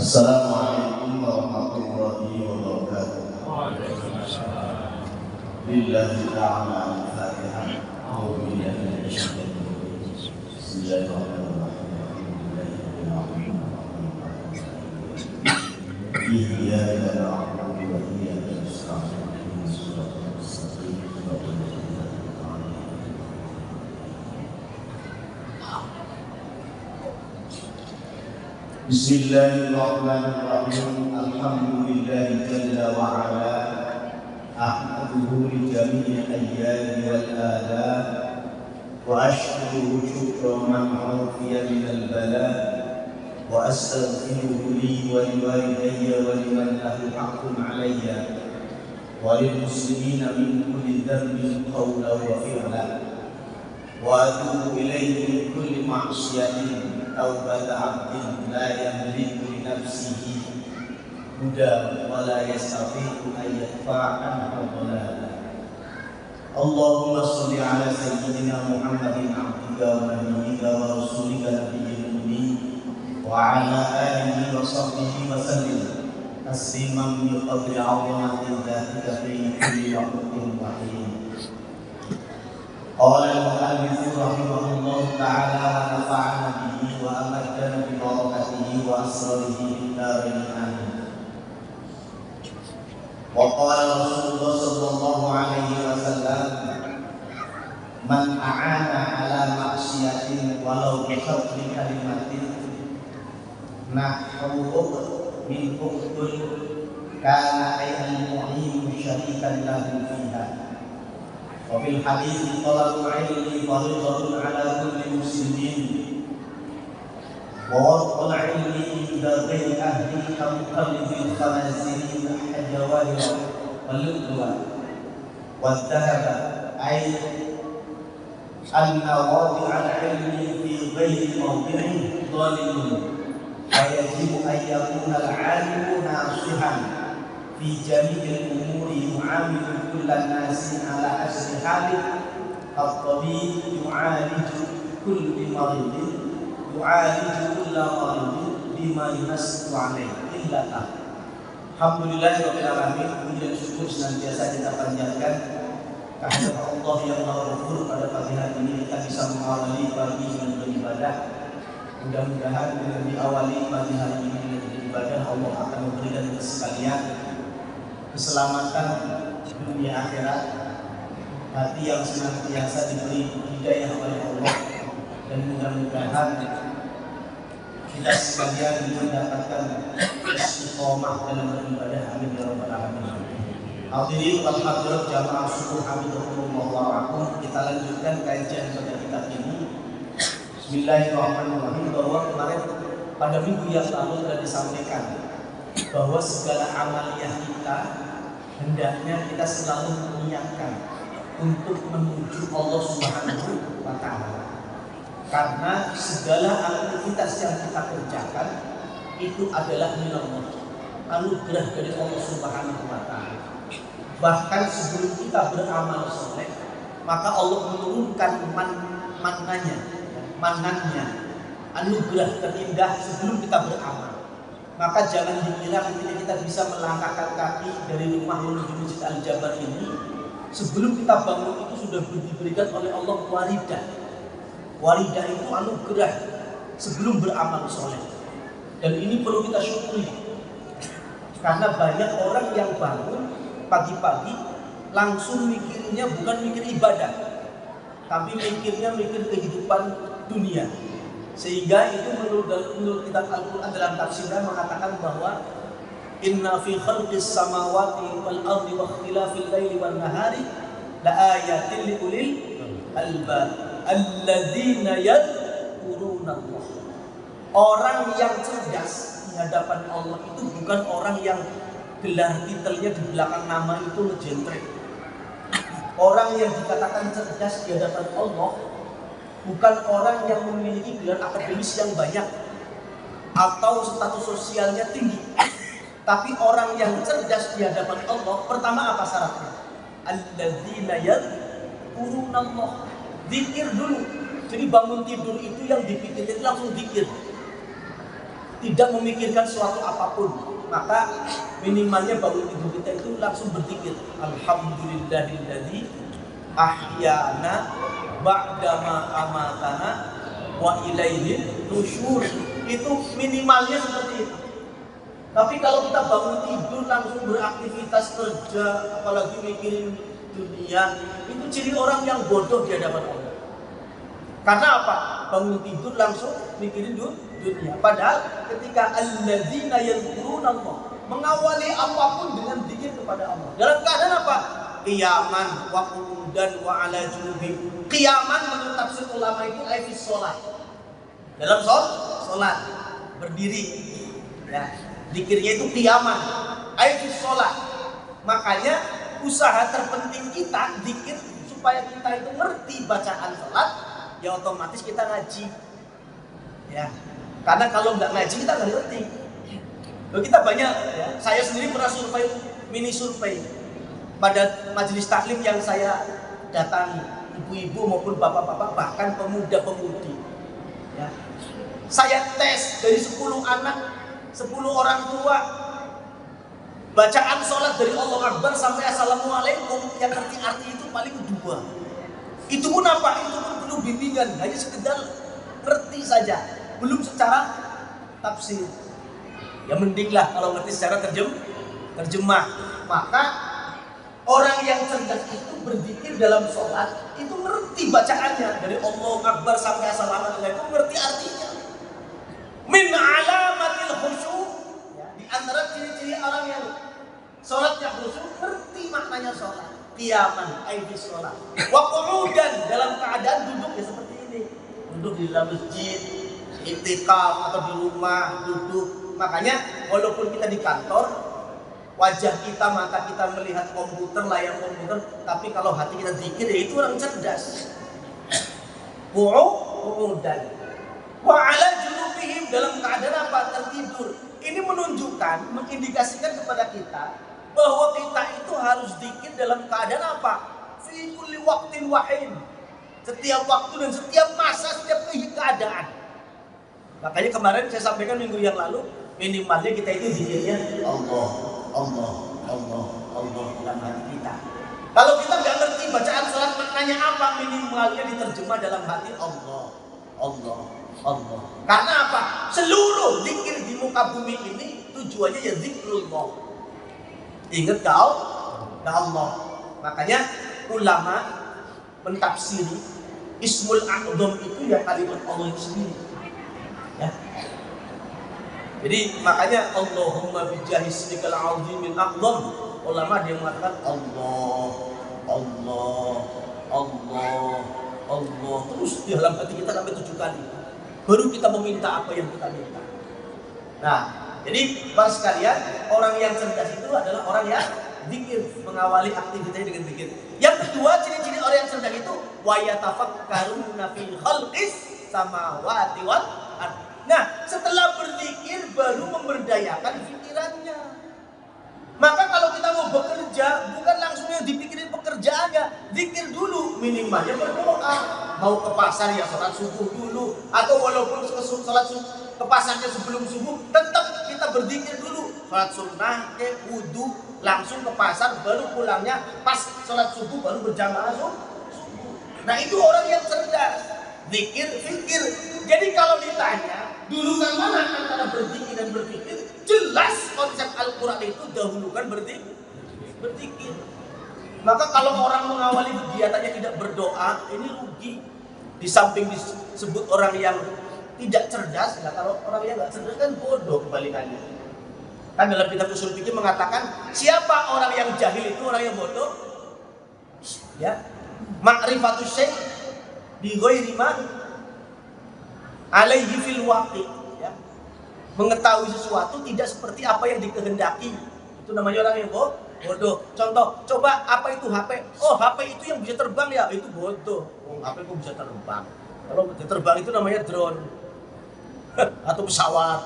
Assalamualaikum warahmatullahi wabarakatuh. Lillahi ta'ala al-Fatihah. A'udzu billahi minasy syaithanir rajim. Bismillahirrahmanirrahim. Iyyaka na'budu wa iyyaka nasta'in. Shiratal mustaqim. Shiratal ladzina an'amta 'alaihim. Bismillahirrahmanirrahim. Alhamdulillahi jalla wa ala. Ahmaduhu li jami'i ayyadi wal ala. Wa ashkuruhu syukra man 'afiya min al-bala. Wa astaghfiruhu li wa li walidayya wa liman lahu haqqun 'alayya. Wa lil muslimina min kulli dhanbin qawlan wa fi'lan. Wa atubu ilayhi min kulli ma'siyatin taubat 'abdin la yamliku li nafsihi huda wa la yastati'u an yadfa'a anhu. Allahumma shalli ala sayyidina Muhammadin 'abdika wa nabiyyika wa rasulika nabiyil ummi wa ala alihi wa sahbihi wa sallim tasliman bi qadri 'azamati dzatika fi kulli waqtin wa hin. Qala al-mu'allif rahimahullahu ta'ala wa nafa'ana bihi wa amadana bi barakatihi wa asrarihi fid dharain amin. Wa qala Rasulullah sallallahu alaihi wasallam, man a'ana ala maksiatin walau bi khatri kalimatin nahwu min uqtul kana ayal mu'in syarikan lahu fiha. Wa fil hadits talabul ilmi fardhatun ala kulli muslimin wa wad'ul ilmi inda ghairi ahli kamqalbil khanazir hajawari wal lu'lu'a wal dhahaba ay anna wadi'al ilmi fi ghairi mawdi'ihi dhalimun wa yajibu an yakuna al-'alimu nasihan fi jami'il umuri yu'amilu kullan nasi ala asli halih. At-tabib yu'aliju kulli maridin yu'aliju kulla maridin bima yunassu alaihi illata. Alhamdulillahirabbil alamin. Puji dan syukur senantiasa kita panjatkan kehadirat Allah yang Maha Ghafur. Pada pagi hari ini kita bisa mengawali pagi dengan beribadah. Mudah-mudahan dengan diawali pagi hari ini dengan beribadah, Allah akan memberikan kita sekalian keselamatan dunia akhirat, hati yang senantiasa diberi hidayah oleh Allah, dan mudah-mudahan kita sekalian mendapatkan istiqomah dalam beribadah. Amin ya rabbal alamin. Hadirin wal hadirat jamaah subuh hamidulillah wa akum. Kita lanjutkan kajian pada kitab ini. Bismillahirrahmanirrahim. Bahwa kemarin pada minggu yang lalu telah disampaikan bahwa segala amaliyah kita hendaknya kita selalu menyiapkan untuk menuju Allah Subhanahu wa ta'ala. Karena segala aktivitas yang kita kerjakan itu adalah minallah, anugerah dari Allah Subhanahu wa ta'ala. Bahkan sebelum kita beramal soleh, maka Allah menurunkan manannya, anugerah terindah sebelum kita beramal. Maka jangan dikira ketika kita bisa melangkahkan kaki dari rumah menuju Masjid Al-Jabar ini, sebelum kita bangun itu sudah diberikan oleh Allah waridah. Waridah itu anugerah sebelum beramal soleh. Dan ini perlu kita syukuri. Karena banyak orang yang bangun pagi-pagi langsung mikirnya bukan mikir ibadah, tapi mikir kehidupan dunia. Sehingga itu menurut kitab Al-Quran dalam tafsirnya mengatakan bahwa inna fi khalqis samawati wal ardi wa ikhtilafil laili wan nahari la ayatin li ulil albab alladzina yadhkuruna Allah. Orang yang cerdas di hadapan Allah itu bukan orang yang gelar titelnya di belakang nama itu legentre. Orang yang dikatakan cerdas di hadapan Allah bukan orang yang memiliki gelar akademis yang banyak atau status sosialnya tinggi, tapi orang yang cerdas di hadapan Allah. Pertama apa syaratnya? Alladzina yadhkuruna Allah. Zikir dulu. Jadi bangun tidur itu yang dipikirkan langsung zikir. tidak memikirkan suatu apapun, maka minimalnya bangun tidur kita itu langsung berzikir, alhamdulillahilladzi ahyana ba'dama amatana wa ilaihi nusyur. Itu minimalnya seperti itu. Tapi kalau kita bangun tidur langsung beraktivitas kerja, apalagi mikirin dunia, itu ciri orang yang bodoh di hadapan Allah. Karena apa? Bangun tidur langsung mikirin dunia. Padahal ketika alladzina yadhkuruna Allah, mengawali apapun dengan zikir kepada Allah. Dalam keadaan apa? Qiyaman wa qu'udan wa ala junubihim. Qiyaman menurut tafsir ulama itu ayat sholat. Dalam sholat berdiri. Ya, zikirnya itu qiyaman, ayat sholat. Makanya usaha terpenting kita zikir supaya kita itu ngerti bacaan sholat, ya otomatis kita ngaji. Ya, karena kalau nggak ngaji kita nggak ngerti. Kita banyak, ya, saya sendiri pernah mini survei pada majelis taklim yang saya datangi, ibu-ibu maupun bapak-bapak, bahkan pemuda-pemudi. Ya. Saya tes dari 10 anak, 10 orang tua, bacaan sholat dari Allah Akbar sampai Assalamualaikum yang ngerti arti itu paling 2. Itu pun apa? Itu pun perlu bimbingan, hanya sekedar ngerti saja, belum secara tafsir. Ya mendinglah kalau ngerti secara terjemah. Maka orang yang cerdas itu berzikir dalam sholat itu ngerti bacaannya dari Allah Akbar sampai Assalamualaikum, ngerti artinya. Min alamatil khusyuk, ya, di antara ciri-ciri orang yang sholatnya khusyuk, ngerti maknanya sholat. Qiyaman, aibis sholat. Wa qu'udan, dalam keadaan duduk ya seperti ini. Duduk di dalam masjid, iktikaf atau di rumah duduk. Makanya walaupun kita di kantor, wajah kita, mata kita melihat komputer, layar komputer, tapi kalau hati kita zikir, ya itu orang cerdas. Qu'udan wa ala junubihim, dalam keadaan apa? Tertidur. Ini menunjukkan, mengindikasikan kepada kita bahwa kita itu harus zikir dalam keadaan apa? Fi kulli waqtin wahin. Setiap waktu dan setiap masa, setiap keadaan. Makanya kemarin saya sampaikan minggu yang lalu, minimalnya kita itu zikirnya Allah, Allah, Allah, Allah dalam hati kita. Kalau kita nggak ngerti bacaan sholat maknanya apa, minimalnya diterjemah dalam hati Allah, Allah, Allah. Karena apa? Seluruh zikir di muka bumi ini tujuannya ya zikrullah. Ingat kau, Allah. Makanya ulama mentafsiri Ismul A'zam itu ya kalimat Allah itu sendiri. Ya. Jadi makanya Allahumma bijahi ismikal azimil a'zam, ulama dia mengatakan Allah, Allah, Allah, Allah terus di dalam hati kita sampai 7 kali. Baru kita meminta apa yang kita minta. Nah, jadi para sekalian, orang yang cerdas itu adalah orang yang zikir, mengawali aktivitasnya dengan zikir. Yang kedua, ciri-ciri orang yang cerdas itu wa yatafakkaruna fi khalqis samawati wal ardh. Nah, setelah berzikir baru memberdayakan pikirannya. Maka kalau kita mau bekerja, bukan langsung yang dipikirin pekerjaannya, zikir dulu, minimalnya berdoa. Mau ke pasar ya sholat subuh dulu, atau walaupun sholat ke pasarnya sebelum subuh, tetap kita berzikir dulu. Sholat sunnah, wudu, langsung ke pasar, baru pulangnya pas sholat subuh baru berjamaah subuh. Nah itu orang yang cerdas, zikir, fikir. Jadi kalau ditanya dulukan mana antara berzikir dan berpikir, jelas konsep Al-Quran itu dahulukan berzikir. Maka kalau orang mengawali kegiatannya tidak berdoa, ini rugi. Di samping disebut orang yang tidak cerdas, nah kalau orang yang nggak cerdas kan bodoh kebalikannya. Kan dalam kitab usul fikih mengatakan siapa orang yang jahil itu orang yang bodoh? Ya, ma'rifatus syai' bi ghairi ma alaihi fil waqi, ya. Mengetahui sesuatu tidak seperti apa yang dikehendaki. Itu namanya orang yang bodoh. Contoh, coba apa itu HP? Oh, HP itu yang bisa terbang ya, itu bodoh. Oh, HP kok bisa terbang? Kalau bisa terbang itu namanya drone atau pesawat.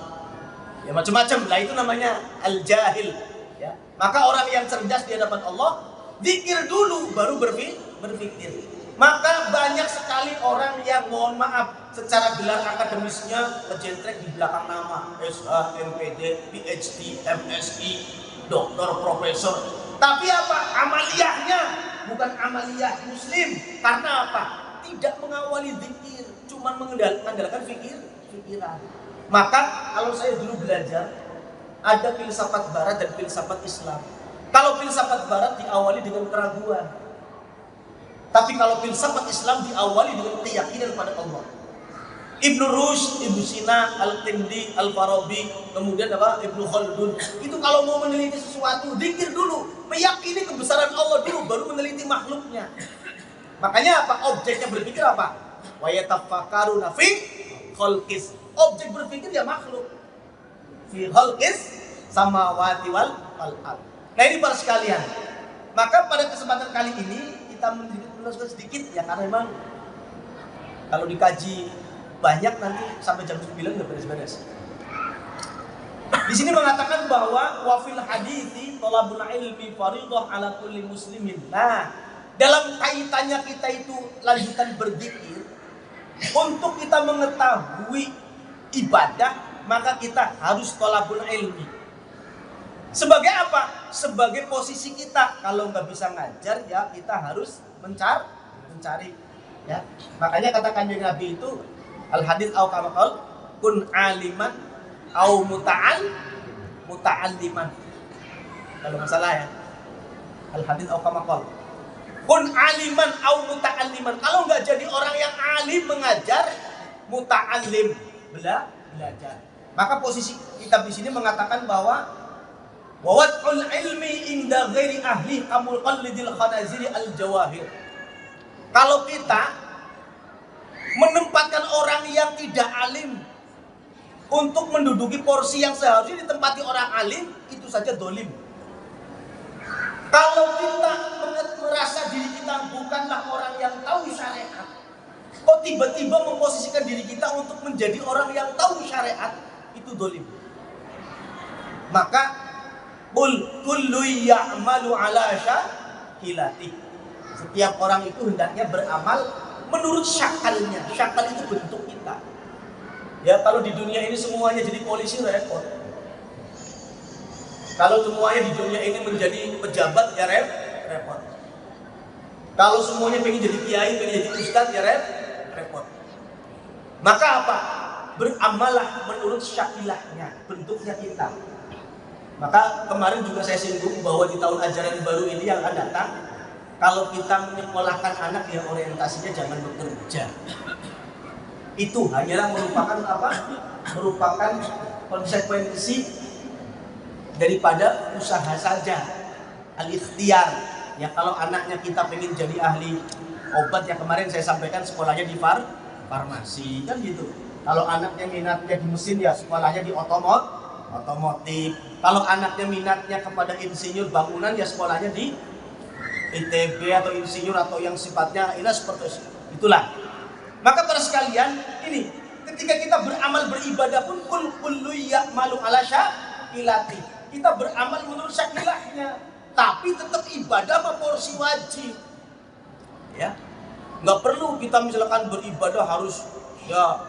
Ya macam-macam lah, itu namanya al-jahil, ya. Maka orang yang cerdas di hadapan Allah, zikir dulu baru berpikir. Maka banyak sekali orang yang mohon maaf secara gelar akademisnya kejentrek di belakang nama SH, MPD, PhD, MSI, doktor, profesor. Tapi apa? Amaliyahnya bukan amaliyah muslim. Karena apa? Tidak mengawali zikir, cuma mengandalkan pikiran. Maka kalau saya dulu belajar, ada filsafat barat dan filsafat Islam. Kalau filsafat barat diawali dengan keraguan. Tapi kalau filsafat Islam diawali dengan keyakinan pada Allah. Ibnu Rushd, Ibnu Sina, Al-Kindi, Al-Farabi, kemudian Ibnu Khaldun. Itu kalau mau meneliti sesuatu, zikir dulu, meyakini kebesaran Allah dulu, baru meneliti makhluknya. Makanya apa? Objeknya berpikir apa? Wa yatafakkaruna fi khalqis. Objek berpikir ya makhluk. Fi khalqis samawati wal ardh. Nah ini para sekalian. Maka pada kesempatan kali ini kita meneruskan sedikit ya, karena memang kalau dikaji banyak nanti sampai jam 9 nggak beres-beres. Di sini mengatakan bahwa wafil hadithi thalabul ilmi fardhah ala kulli muslimin. Nah, dalam kaitannya kita itu lanjutan berzikir, untuk kita mengetahui ibadah, maka kita harus thalabul ilmi. Sebagai apa? Sebagai posisi kita. Kalau nggak bisa ngajar ya kita harus mencari. Ya, makanya katakan yang Nabi itu al hadits au kama qol kun aliman au muta'alliman. Kalau masalah ya. Al hadits au kama qol kun aliman au muta'alliman. Kalau enggak jadi orang yang alim mengajar, muta'allim belajar. Maka posisi kitab di sini mengatakan bahwa wawad'ul ilmi inda ghairi ahli kamul qallidil khanaziri al jawahir. Kalau kita menempatkan orang yang tidak alim untuk menduduki porsi yang seharusnya ditempati orang alim, itu saja dolim. Kalau kita merasa diri kita bukanlah orang yang tahu syariat, kok tiba-tiba memposisikan diri kita untuk menjadi orang yang tahu syariat, itu dolim. Maka kullu ya'malu ala syakilati. Setiap orang itu hendaknya beramal menurut syakalnya. Syakal itu bentuk kita. Ya, kalau di dunia ini semuanya jadi polisi repot. Kalau semuanya di dunia ini menjadi pejabat ya repot. Kalau semuanya pengen jadi kiai, pengen jadi ustadz ya repot. Maka apa? Beramalah menurut syakilahnya, bentuknya kita. Maka kemarin juga saya singgung bahwa di tahun ajaran baru ini yang akan datang, kalau kita menyekolahkan anak ya orientasinya jangan bekerja. Itu hanyalah merupakan apa? Merupakan konsekuensi daripada usaha saja. Al-ikhtiar. Ya kalau anaknya kita pengen jadi ahli obat, yang kemarin saya sampaikan sekolahnya di farmasi kan gitu. Kalau anaknya minatnya di mesin ya sekolahnya di otomotif. Kalau anaknya minatnya kepada insinyur bangunan ya sekolahnya di ITB atau insinyur atau yang sifatnya ini seperti itulah. Maka para sekalian, ini ketika kita beramal beribadah pun kullu ya'malu ala syakilati. Kita beramal menurut syakilahnya, tapi tetap ibadah apa porsi wajib. Ya. Enggak perlu kita misalkan beribadah harus ya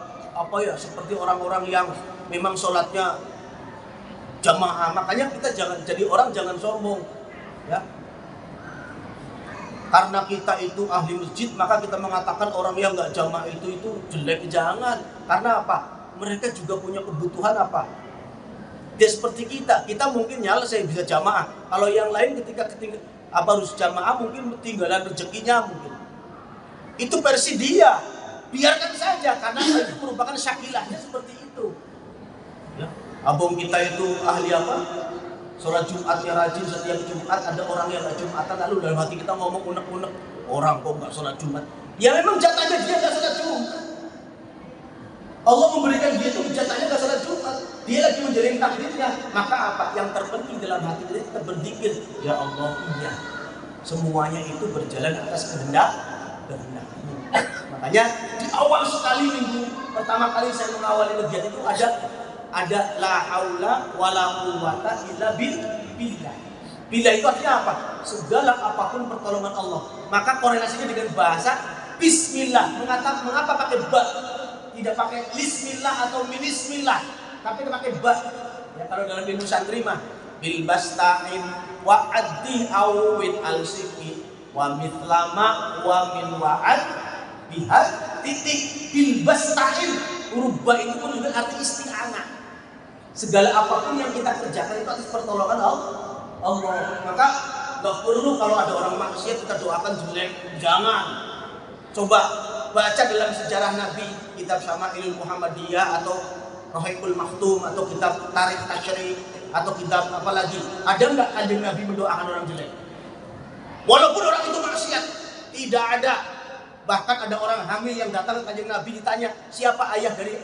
seperti orang-orang yang memang sholatnya jamaah. Makanya kita jangan sombong. Ya. Karena kita itu ahli masjid, maka kita mengatakan orang yang nggak jamaah itu jelek. Jangan. Karena apa? Mereka juga punya kebutuhan apa? Dia seperti kita mungkin nyala saya bisa jamaah. Kalau yang lain ketika harus jamaah mungkin ketinggalan rezekinya mungkin. Itu versi dia. Biarkan saja karena itu merupakan syakilahnya seperti itu. Ya. Abang kita itu ahli apa? Sholat Jumatnya rajin, setiap Jumat ada orang yang gak Jumatan, lalu dalam hati kita ngomong unek-unek, orang kok gak sholat Jumat. Ya memang jatahnya dia gak sholat Jumat. Allah memberikan dia itu jatahnya gak sholat Jumat. Dia lagi menjalin takdirnya. Maka apa? Yang terpenting dalam hati kita berzikir, ya Allah, iya. Semuanya itu berjalan atas kehendak-Mu. Makanya di awal sekali minggu pertama kali saya mengawali kegiatan itu ada la haula wala quwwata illa billah. Billah itu artinya apa? Segala apapun pertolongan Allah. Maka korelasinya dengan bahasa bismillah. Mengapa pakai ba? tidak pakai bismillah atau minismillah, tapi pakai ba. Ya, kalau dalam ilmu santri mah bil basta'in wa addi awwid al-siki wa mithlama wa min wa'ad bihad titik bil basta'in. Huruf ba itu pun juga arti isti'anah. Segala apapun yang kita kerjakan itu atas pertolongan Allah. Maka gak perlu kalau ada orang maksiat kita doakan jelek. Jangan. Coba baca dalam sejarah Nabi, kitab Syama'ilul Muhammadiyah atau Rohaikul Maktum atau kitab Tarikh Tasyri atau kitab apa lagi. Ada nggak kanjeng Nabi mendoakan orang jelek? Walaupun orang itu maksiat, tidak ada. Bahkan ada orang hamil yang datang ke kanjeng Nabi ditanya, siapa ayah dari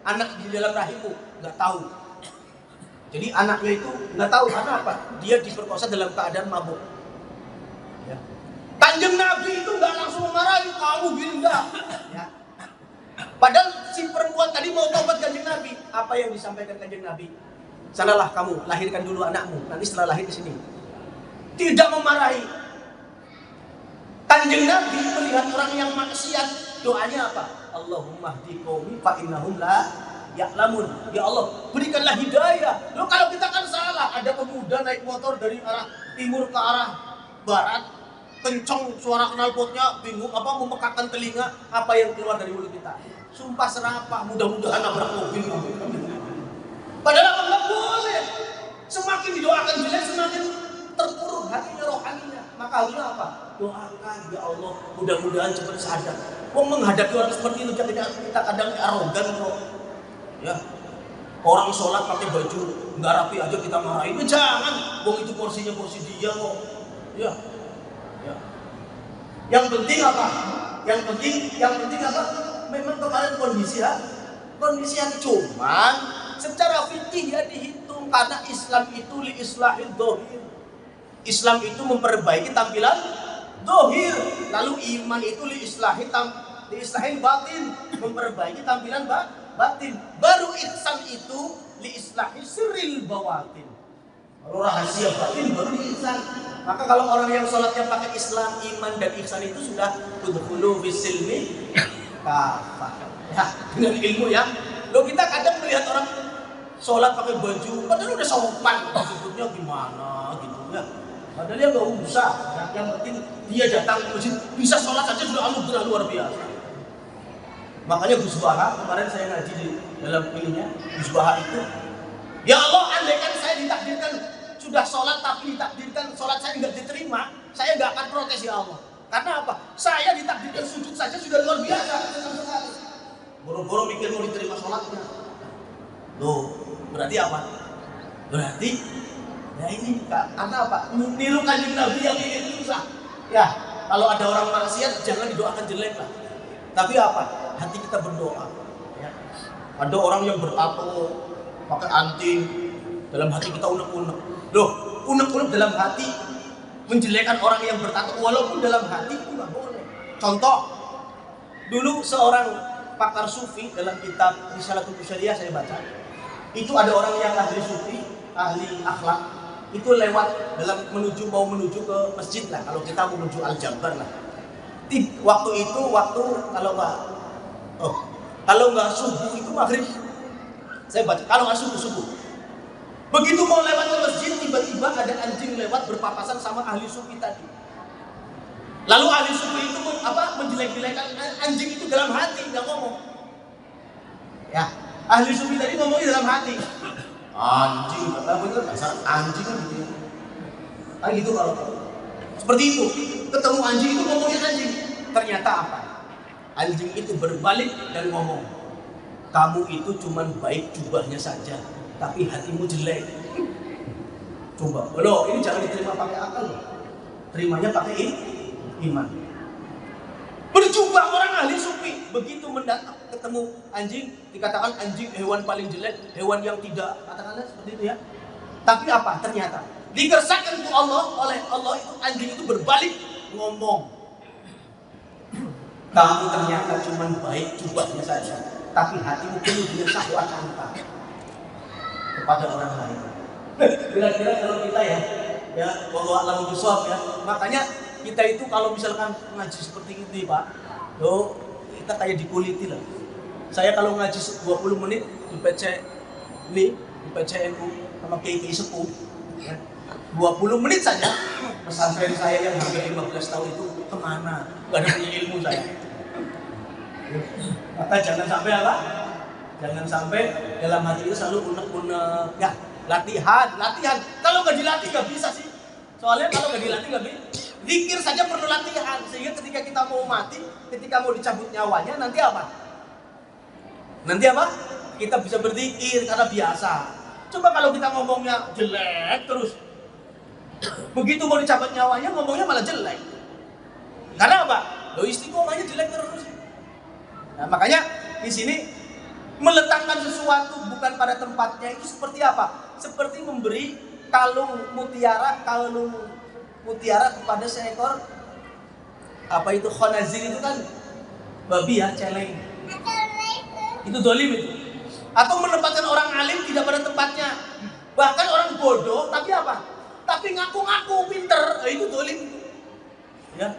anak di dalam rahimmu? Nggak tahu. Jadi anaknya itu nggak tahu karena apa? Dia diperkosa dalam keadaan mabuk. Ya. Kanjeng Nabi itu nggak langsung memarahi, kamu gila. Ya. Padahal si perempuan tadi mau tobat kanjeng Nabi. Apa yang disampaikan kanjeng Nabi? Sanalah kamu, lahirkan dulu anakmu. Nanti setelah lahir di sini. Tidak memarahi. Kanjeng Nabi melihat orang yang maksiat, doanya apa? Allahumma hdi qaumi fa innahum la ya'lamun. Ya Allah, berikanlah hidayah. Loh, kalau kita kan salah, ada pemuda naik motor dari arah timur ke arah barat, kencang suara knalpotnya, bingung apa memekakkan telinga, apa yang keluar dari mulut kita? Sumpah serapah, mudah-mudahan nabrak mobil. Padahal apa nggak boleh. Semakin didoakan jelek, semakin terpuruk hatinya, rohaninya. Maka harusnya apa? Doakan, ya Allah, mudah-mudahan cepat sadar. Kok menghadapi orang seperti itu kita kadang arogan kok. Ya, orang sholat pakai baju nggak rapi aja kita marahin. Jangan, wong itu porsinya porsi dia kok. Ya, ya. Yang penting apa? Yang penting apa? Memang kemarin kondisi yang cuman secara fikih ya dihitung karena Islam itu li islahil dhahir. Islam itu memperbaiki tampilan dhahir. Lalu iman itu li islahil batin, memperbaiki tampilan batin. Baru ihsan itu li islahil sirril bawatin. Kalau rahasia batin baru ihsan. Maka kalau orang yang sholatnya pakai Islam, iman dan ihsan itu sudah udkhulu bisilmi kafah. Ya, dengan ilmu ya. Lo kita kadang melihat orang sholat pakai baju, padahal udah sopan, maksudnya gimana gitu ya. Padahal dia nggak usah. Yang penting dia datang ke masjid, bisa sholat saja sudah anugerah luar biasa. Makanya Gus Baha kemarin saya ngaji di dalam ininya, Gus Baha itu, ya Allah, andaikan saya ditakdirkan sudah sholat tapi ditakdirkan sholat saya nggak diterima, saya nggak akan protes ya Allah. Karena apa? Saya ditakdirkan sujud saja sudah luar biasa. Boro-boro mikir mau diterima sholatnya. Loh, berarti apa? Berarti ya ini karena apa? Niru kanjeng Nabi yang ingin susah. Ya, kalau ada orang maksiat jangan didoakan jelek lah. Tapi apa? Hati kita berdoa. Ya. Ada orang yang bertato pakai anting, dalam hati kita unek-unek. Loh, unek-unek dalam hati menjelekkan orang yang bertato walaupun dalam hati itu nggak boleh. Contoh, dulu seorang pakar sufi dalam kitab Risalatul Syariah saya baca, itu ada orang yang ahli sufi, ahli akhlak, itu lewat mau menuju ke masjid lah, kalau kita menuju Al-Jabar lah. Waktu itu kalau nggak subuh itu maghrib. Saya baca kalau nggak subuh. Begitu mau lewat ke masjid, tiba-tiba ada anjing lewat berpapasan sama ahli sufi tadi. Lalu ahli sufi itu menjelek-jelekan anjing itu dalam hati, nggak ngomong. Ya, ahli sufi tadi ngomongnya dalam hati. Anjing, kata bener dasar anjing kan gitu. Kayak gitu kalau seperti itu, ketemu anjing itu ngomongnya anjing. Ternyata apa? Anjing itu berbalik dan ngomong, kamu itu cuman baik jubahnya saja, tapi hatimu jelek. Coba, loh ini jangan diterima pakai akal, terimanya pakai iman. Berjubah orang ahli sufi, begitu mendatang ketemu anjing, dikatakan anjing hewan paling jelek, hewan yang tidak, katakanlah seperti itu ya. Tapi apa? Ternyata dikersakkan oleh Allah itu anjing itu berbalik ngomong, kamu ternyata cuma baik jubahnya saja, tapi hatimu penuh dengan syahwat harta kepada orang lain. Kira-kira kalau kita ya wallahu a'lam bishawab ya. Makanya kita itu kalau misalkan ngaji seperti ini Pak, kita kayak dikuliti lah. Saya kalau ngaji 20 menit di PC ini, di PCNU sama KK Sepuh, ya, 20 menit saja pesantren saya yang hampir 15 tahun itu kemana? Gak ada punya ilmu saya. Maka jangan sampai apa? Jangan sampai dalam hati itu selalu unek-unek. Ya, latihan. Kalau nggak dilatih nggak bisa sih. Soalnya kalau nggak dilatih nggak bisa. Zikir saja perlu latihan, sehingga ketika kita mau mati, ketika mau dicabut nyawanya, nanti apa? Kita bisa berzikir karena biasa. Coba kalau kita ngomongnya jelek terus, begitu mau dicabut nyawanya ngomongnya malah jelek. Karena apa? Lo istiqomahnya jelek terus. Nah, makanya di sini meletakkan sesuatu bukan pada tempatnya itu seperti apa? Seperti memberi kalung mutiara kepada seekor apa itu khonazir itu kan babi ya, celeng. Itu dolim itu. Atau menempatkan orang alim tidak pada tempatnya. Bahkan orang bodoh tapi apa? Tapi ngaku-ngaku pinter, itu dolim. Ya.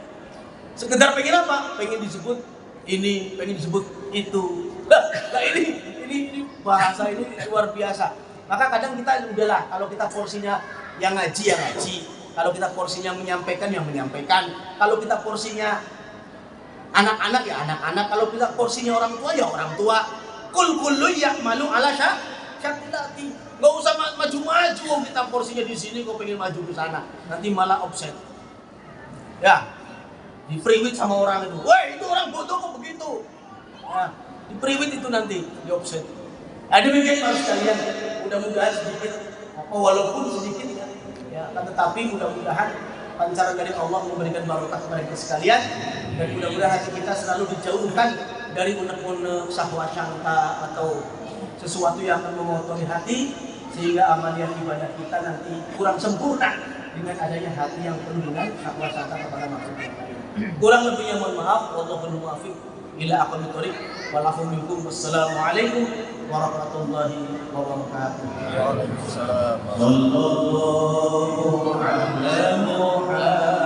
Sekedar pengen apa? Pengen disebut ini, pengen disebut itu. Nah ini bahasa ini luar biasa. Maka kadang kita udahlah, kalau kita porsinya yang ngaji ya ngaji, kalau kita porsinya menyampaikan ya menyampaikan, kalau kita porsinya anak-anak ya anak-anak, kalau kita porsinya orang tua ya orang tua. Kullu ya'malu ala syakilati. Enggak usah maju-maju, kita porsinya di sini kok pengen maju ke sana, nanti malah offset. Ya. Di priwit sama orang itu. Woi, itu orang bodoh kok begitu. Nah, di priwit itu nanti di offset. Ada begitu harus kalian, mudah-mudahan sedikit walaupun sedikit ya, tetapi mudah-mudahan pancaran dari Allah memberikan barokah kepada kita sekalian, dan mudah-mudahan hati kita selalu dijauhkan dari unek-unek syahwat syangka atau sesuatu yang akan mengotori hati, sehingga amaliyah ibadah kita nanti kurang sempurna dengan adanya hati yang penuh dengan syahwat syangka kepada maksud yang lain. Kurang lebihnya mohon maaf, wallahul muwaffiq ila aqwamit thoriq, wal afu minkum. Wassalamualaikum warahmatullahi wabarakatuh. Waalaikumsalam. Sallallahu alaihi wa sallam.